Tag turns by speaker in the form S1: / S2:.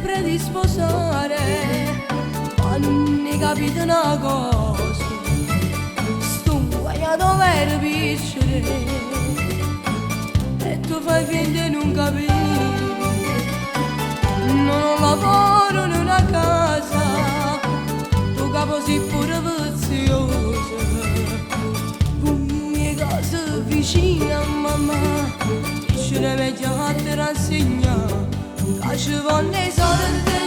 S1: sempre di sposare, ma non ne capite una cosa, sto a dover vincere e tu fai finta di non capire. Non ho lavoro in una casa, tu capo sei pure viziosa, ogni casa vicina a mamma, dice meglio a te rassegna, che ci vanno i soldi.